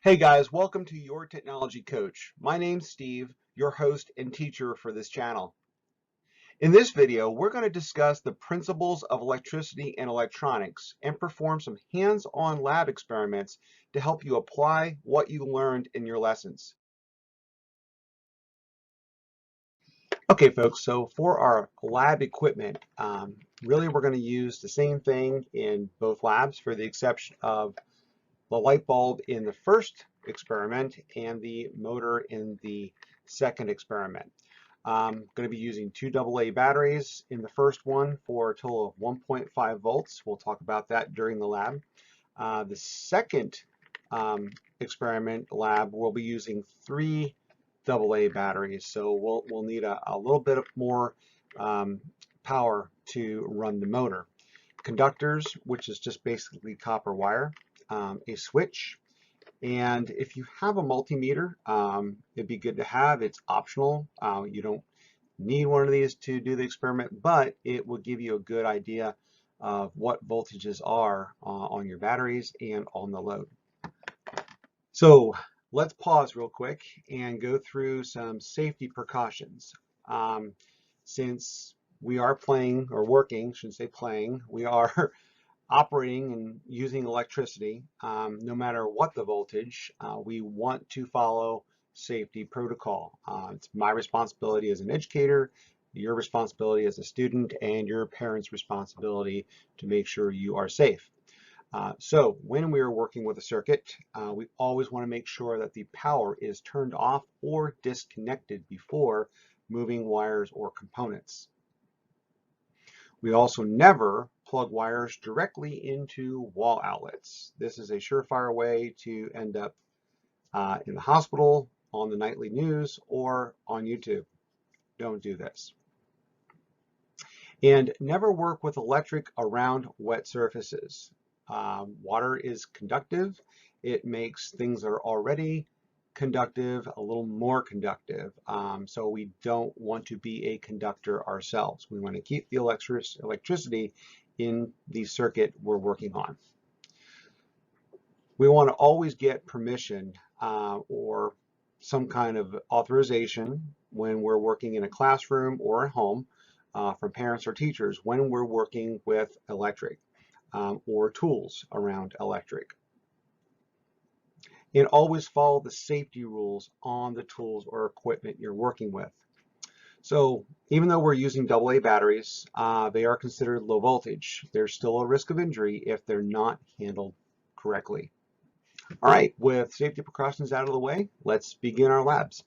Hey guys, welcome to Your Technology Coach. My name's Steve, your host and teacher for this channel. In this video, we're going to discuss the principles of electricity and electronics and perform some hands-on lab experiments to help you apply what you learned in your lessons. Okay folks, so for our lab equipment, really we're going to use the same thing in both labs for the exception of the light bulb in the first experiment and the motor in the second experiment. I'm going to be using two AA batteries in the first one for a total of 1.5 volts. We'll talk about that during the lab. The second experiment lab, we'll be using three AA batteries, so we'll need a little bit more power to run the motor. Conductors, which is just basically copper wire, a switch, and if you have a multimeter, it'd be good to have. It's optional. You don't need one of these to do the experiment, but it will give you a good idea of what voltages are on your batteries and on the load. So let's pause real quick and go through some safety precautions. Since we are playing or working, shouldn't say playing, we are operating and using electricity, no matter what the voltage, we want to follow safety protocol. It's my responsibility as an educator, your responsibility as a student, and your parents' responsibility to make sure you are safe. So when we are working with a circuit, we always want to make sure that the power is turned off or disconnected before moving wires or components. We also never plug wires directly into wall outlets. This is a surefire way to end up in the hospital, on the nightly news, or on YouTube. Don't do this. And never work with electric around wet surfaces. Water is conductive. It makes things that are already conductive a little more conductive. So we don't want to be a conductor ourselves. We want to keep the electricity in the circuit we're working on. We want to always get permission or some kind of authorization when we're working in a classroom or at home from parents or teachers when we're working with electric or tools around electric. And always follow the safety rules on the tools or equipment you're working with. So even though we're using AA batteries, they are considered low voltage. There's still a risk of injury if they're not handled correctly. All right, with safety precautions out of the way, let's begin our labs.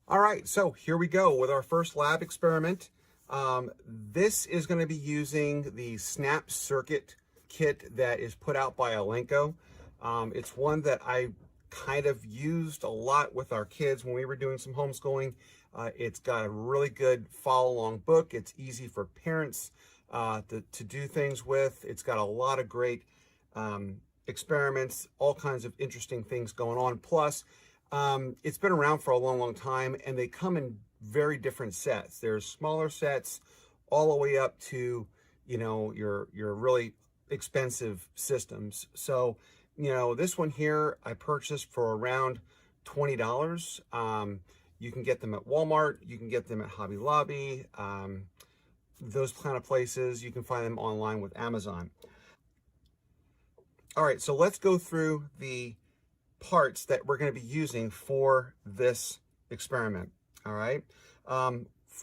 All right, so here we go with our first lab experiment. This is going to be using the Snap Circuit kit that is put out by Elenco. It's one that I kind of used a lot with our kids when we were doing some homeschooling. It's got a really good follow-along book. It's easy for parents to do things with. It's got a lot of great experiments, all kinds of interesting things going on. Plus, it's been around for a long time, and they come in very different sets. There's smaller sets all the way up to, you know, your really expensive systems. So, you know, this one here I purchased for around $20. You can get them at Walmart, you can get them at Hobby Lobby, those kind of places. You can find them online with Amazon. All right, so let's go through the parts that we're going to be using for this experiment. All right,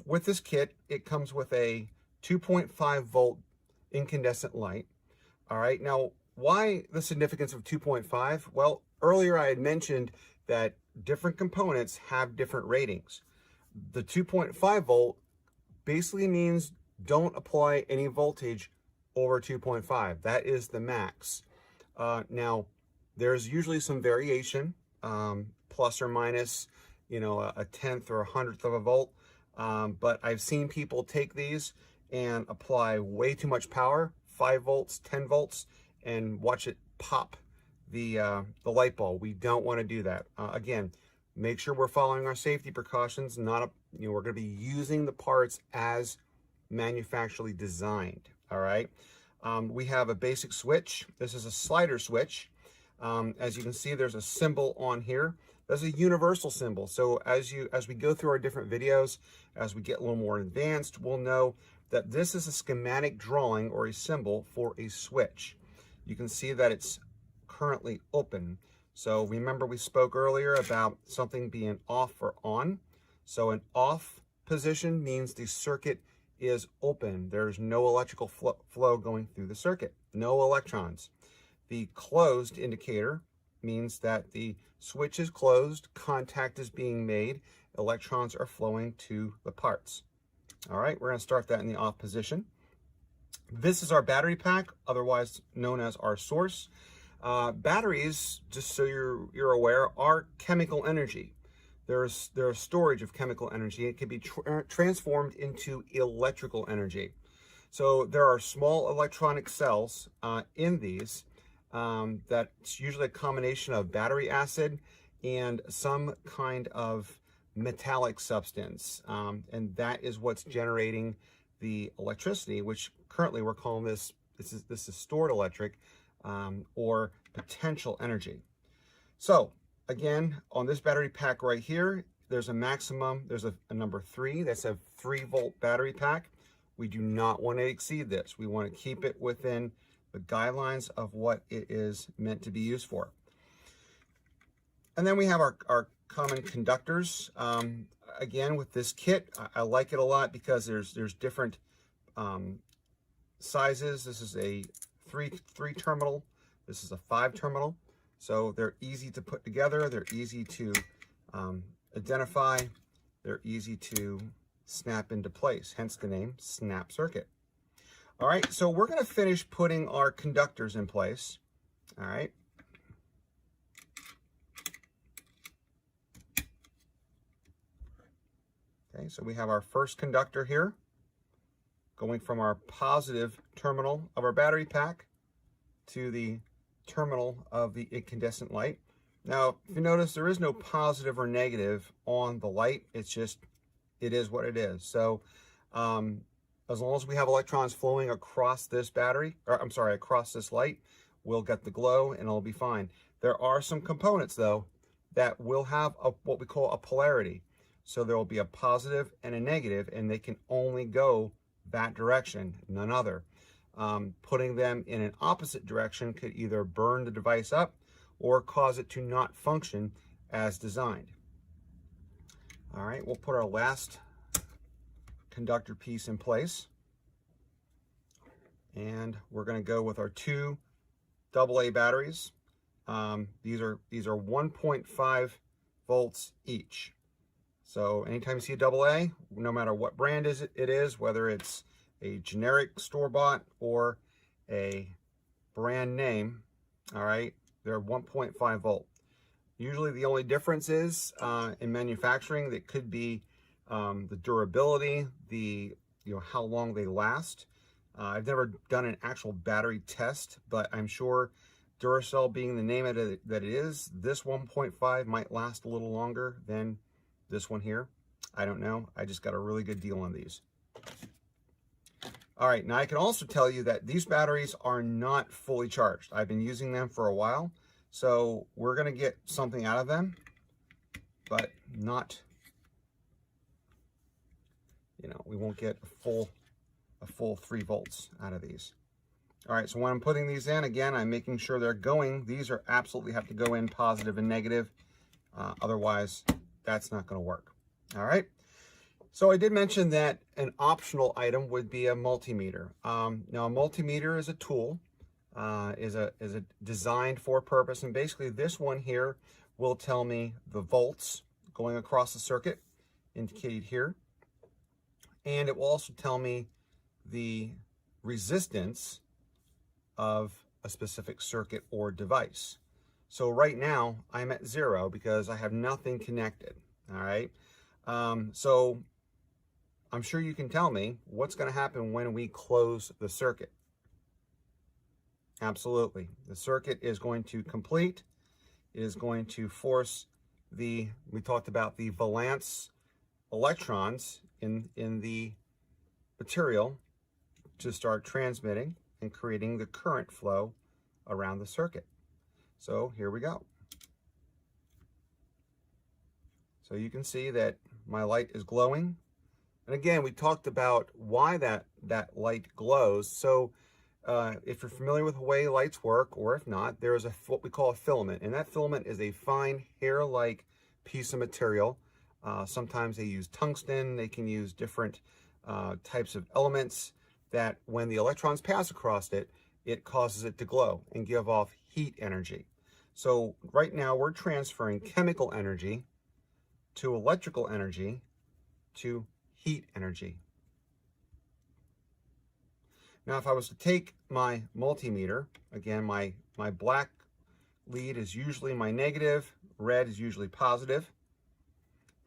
with this kit, it comes with a 2.5 volt incandescent light. All right, now why the significance of 2.5? Well, earlier I had mentioned that different components have different ratings. The 2.5 volt basically means don't apply any voltage over 2.5. That is the max. Now, there's usually some variation, plus or minus, you know, a tenth or a hundredth of a volt. But I've seen people take these and apply way too much power, 5 volts, 10 volts, and watch it pop the light bulb. We don't want to do that. Again, make sure we're following our safety precautions. We're going to be using the parts as manufacturally designed. all right? We have a basic switch. This is a slider switch. As you can see, there's a symbol on here. That's a universal symbol. So as we go through our different videos, as we get a little more advanced, we'll know that this is a schematic drawing or a symbol for a switch. You can see that it's currently open. So remember we spoke earlier about something being off or on. So an off position means the circuit is open. There's no electrical flow going through the circuit, no electrons. The closed indicator means that the switch is closed, contact is being made, electrons are flowing to the parts. All right, we're going to start that in the off position. This is our battery pack, otherwise known as our source. Batteries, just so you're aware, are chemical energy. There's storage of chemical energy. It can be transformed into electrical energy. So there are small electronic cells in these that's usually a combination of battery acid and some kind of metallic substance. And that is what's generating the electricity, which currently we're calling this is stored electric or potential energy. So again, on this battery pack right here, there's a maximum, there's a number 3, that's a 3-volt battery pack. We do not want to exceed this. We want to keep it within the guidelines of what it is meant to be used for. And then we have our common conductors. Again, with this kit, I like it a lot because there's different sizes. This is a 3 terminal. This is a 5 terminal. So they're easy to put together. They're easy to identify. They're easy to snap into place, hence the name Snap Circuit. All right, so we're going to finish putting our conductors in place. All right. Okay, so we have our first conductor here going from our positive terminal of our battery pack to the terminal of the incandescent light. Now, if you notice, there is no positive or negative on the light. It's just, it is what it is. So as long as we have electrons flowing across this battery, or I'm sorry, across this light, we'll get the glow and it'll be fine. There are some components though that will have what we call a polarity. So there will be a positive and a negative, and they can only go that direction, none other. Putting them in an opposite direction could either burn the device up or cause it to not function as designed. All right, we'll put our last conductor piece in place. And we're going to go with our 2 AA batteries. These are 1.5 volts each. So anytime you see a AA, no matter what brand it is, whether it's a generic store-bought or a brand name, all right, they're 1.5 volt. Usually the only difference is in manufacturing, that could be the durability, how long they last. I've never done an actual battery test, but I'm sure Duracell being the name that it is, this 1.5 might last a little longer than this one here. I don't know. I just got a really good deal on these. All right, now I can also tell you that these batteries are not fully charged. I've been using them for a while, so we're going to get something out of them, but not, we won't get a full 3 volts out of these. All right, so when I'm putting these in, again, I'm making sure they're going. These are absolutely have to go in positive and negative. Otherwise, that's not going to work. All right. So I did mention that an optional item would be a multimeter. Now a multimeter is a tool, is a designed for a purpose, and basically this one here will tell me the volts going across the circuit, indicated here, and it will also tell me the resistance of a specific circuit or device. So right now I'm at 0 because I have nothing connected. All right. So I'm sure you can tell me what's going to happen when we close the circuit. Absolutely. The circuit is going to complete. It is going to force we talked about the valence electrons in the material to start transmitting and creating the current flow around the circuit. So here we go. So you can see that my light is glowing. And again, we talked about why that light glows. So if you're familiar with the way lights work, or if not, there is what we call a filament. And that filament is a fine hair-like piece of material. Sometimes they use tungsten. They can use different types of elements that when the electrons pass across it, it causes it to glow and give off heat energy. So right now we're transferring chemical energy to electrical energy to heat energy. Now, if I was to take my multimeter, again, my black lead is usually my negative, red is usually positive,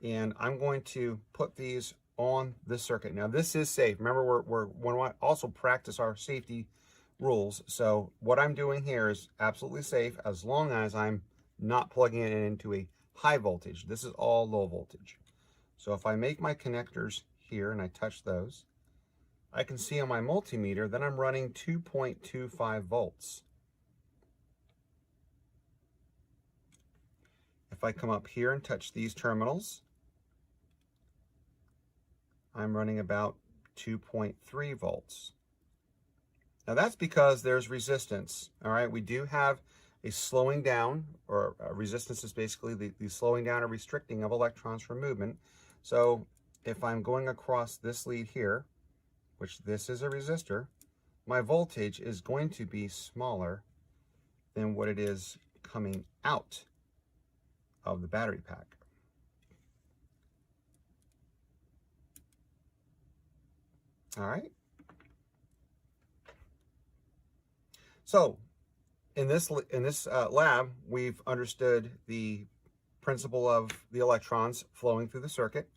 and I'm going to put these on this circuit. Now, this is safe. Remember, we want to also practice our safety rules. So what I'm doing here is absolutely safe as long as I'm not plugging it into a high voltage. This is all low voltage. So if I make my connectors here and I touch those, I can see on my multimeter that I'm running 2.25 volts. If I come up here and touch these terminals, I'm running about 2.3 volts. Now that's because there's resistance, all right? We do have a slowing down, or resistance is basically the slowing down or restricting of electrons from movement. So if I'm going across this lead here, which this is a resistor, my voltage is going to be smaller than what it is coming out of the battery pack. All right. So in this lab, we've understood the principle of the electrons flowing through the circuit.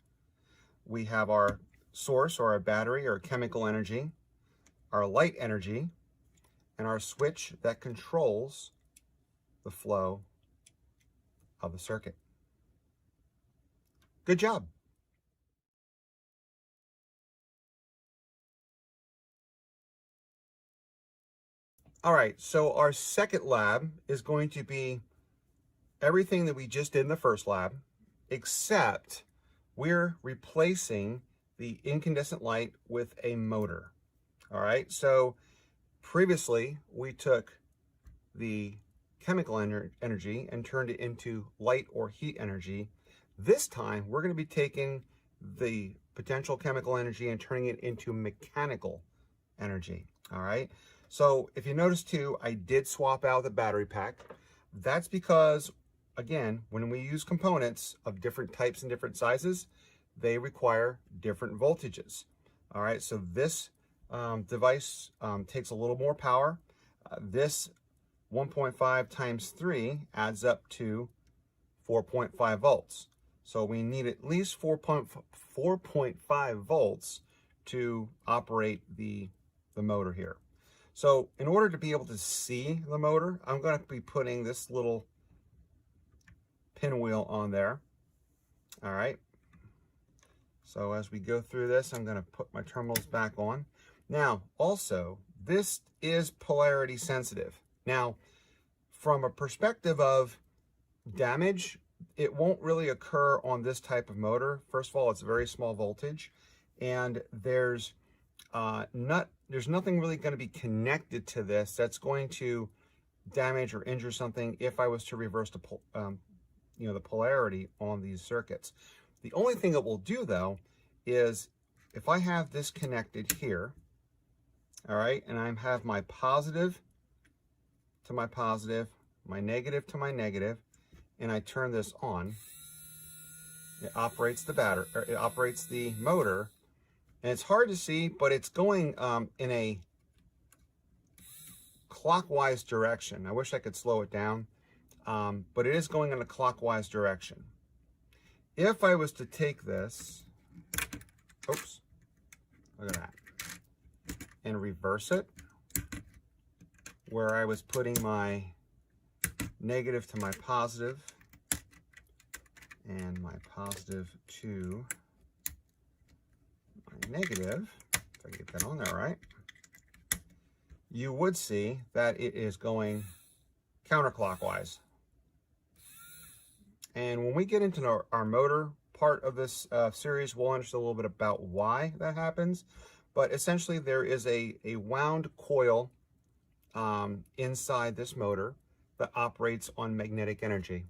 We have our source, or our battery, or chemical energy, our light energy, and our switch that controls the flow of the circuit. Good job. All right, so our second lab is going to be everything that we just did in the first lab, except we're replacing the incandescent light with a motor. All right, so previously we took the chemical energy and turned it into light or heat energy. This time we're going to be taking the potential chemical energy and turning it into mechanical energy. All right, so if you notice too, I did swap out the battery pack. That's because, again, when we use components of different types and different sizes, they require different voltages. All right, so this device takes a little more power. This 1.5 times 3 adds up to 4.5 volts. So we need at least 4.5 volts to operate the motor here. So in order to be able to see the motor, I'm going to be putting this little pinwheel on there. All right. So as we go through this, I'm going to put my terminals back on. Now, also, this is polarity sensitive. Now, from a perspective of damage, it won't really occur on this type of motor. First of all, it's a very small voltage, and there's nothing really going to be connected to this that's going to damage or injure something if I was to reverse the polarity on these circuits. The only thing it will do, though, is if I have this connected here, all right, and I have my positive to my positive, my negative to my negative, and I turn this on, it operates the battery, or it operates the motor, and it's hard to see, but it's going in a clockwise direction. I wish I could slow it down, but it is going in a clockwise direction. If I was to take this, oops, look at that, and reverse it, where I was putting my negative to my positive, and my positive to my negative, if I can get that on there right, you would see that it is going counterclockwise. And when we get into our motor part of this series, we'll understand a little bit about why that happens. But essentially, there is a wound coil inside this motor that operates on magnetic energy.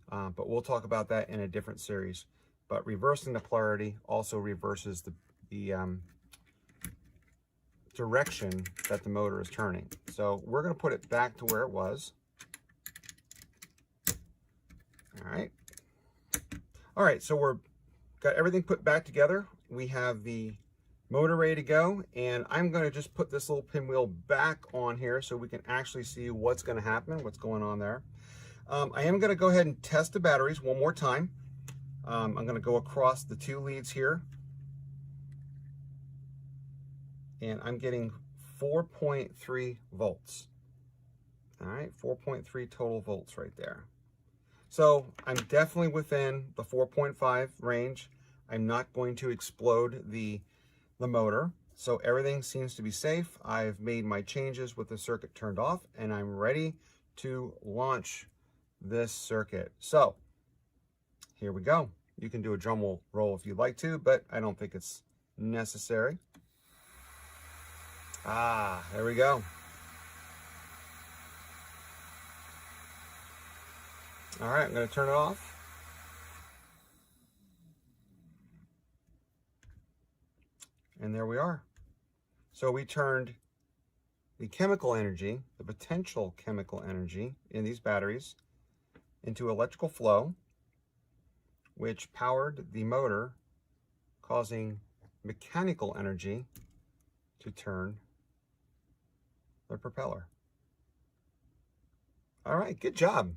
But we'll talk about that in a different series. But reversing the polarity also reverses the direction that the motor is turning. So we're going to put it back to where it was. All right, so we're got everything put back together. We have the motor ready to go, and I'm going to just put this little pinwheel back on here so we can actually see what's going to happen, what's going on there. I am going to go ahead and test the batteries one more time. I'm going to go across the two leads here, and I'm getting 4.3 volts. All right, 4.3 total volts right there. So I'm definitely within the 4.5 range. I'm not going to explode the motor. So everything seems to be safe. I've made my changes with the circuit turned off, and I'm ready to launch this circuit. So here we go. You can do a drum roll if you'd like to, but I don't think it's necessary. There we go. All right, I'm going to turn it off. And there we are. So we turned the chemical energy, the potential chemical energy in these batteries into electrical flow, which powered the motor, causing mechanical energy to turn the propeller. All right, good job.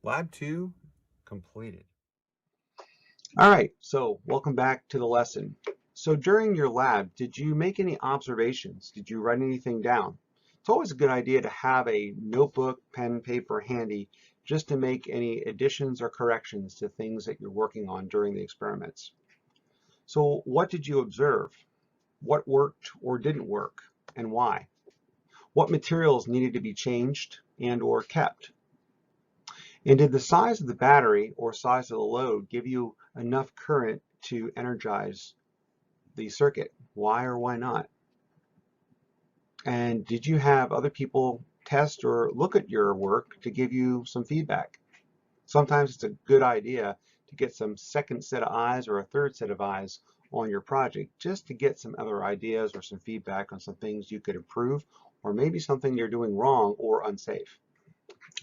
Lab 2 completed. All right, so welcome back to the lesson. So during your lab, did you make any observations? Did you write anything down? It's always a good idea to have a notebook, pen, paper handy just to make any additions or corrections to things that you're working on during the experiments. So what did you observe? What worked or didn't work, and why? What materials needed to be changed and or kept? And did the size of the battery or size of the load give you enough current to energize the circuit? Why or why not? And did you have other people test or look at your work to give you some feedback? Sometimes it's a good idea to get some second set of eyes or a third set of eyes on your project just to get some other ideas or some feedback on some things you could improve, or maybe something you're doing wrong or unsafe.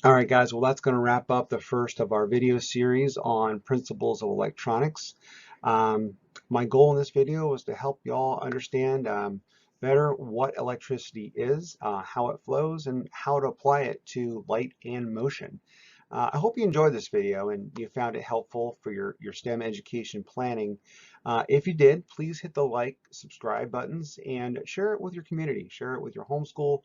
All right, guys, well, that's going to wrap up the first of our video series on principles of electronics. My goal in this video was to help y'all understand better what electricity is, how it flows, and how to apply it to light and motion. I hope you enjoyed this video and you found it helpful for your STEM education planning. If you did, please hit the like, subscribe buttons, and share it with your community. Share it with your homeschool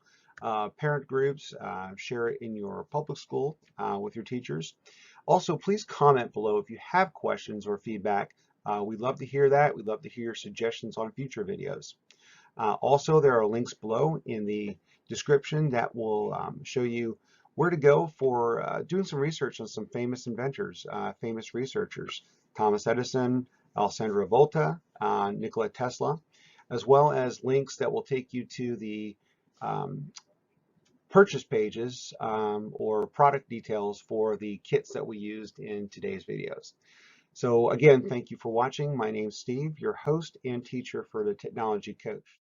parent groups, share it in your public school with your teachers. Also, please comment below if you have questions or feedback. We'd love to hear that. We'd love to hear suggestions on future videos. Also, there are links below in the description that will show you where to go for doing some research on some famous inventors, famous researchers, Thomas Edison, Alessandro Volta, Nikola Tesla, as well as links that will take you to the purchase pages or product details for the kits that we used in today's videos. So again, thank you for watching. My name's Steve, your host and teacher for the Technology Coach.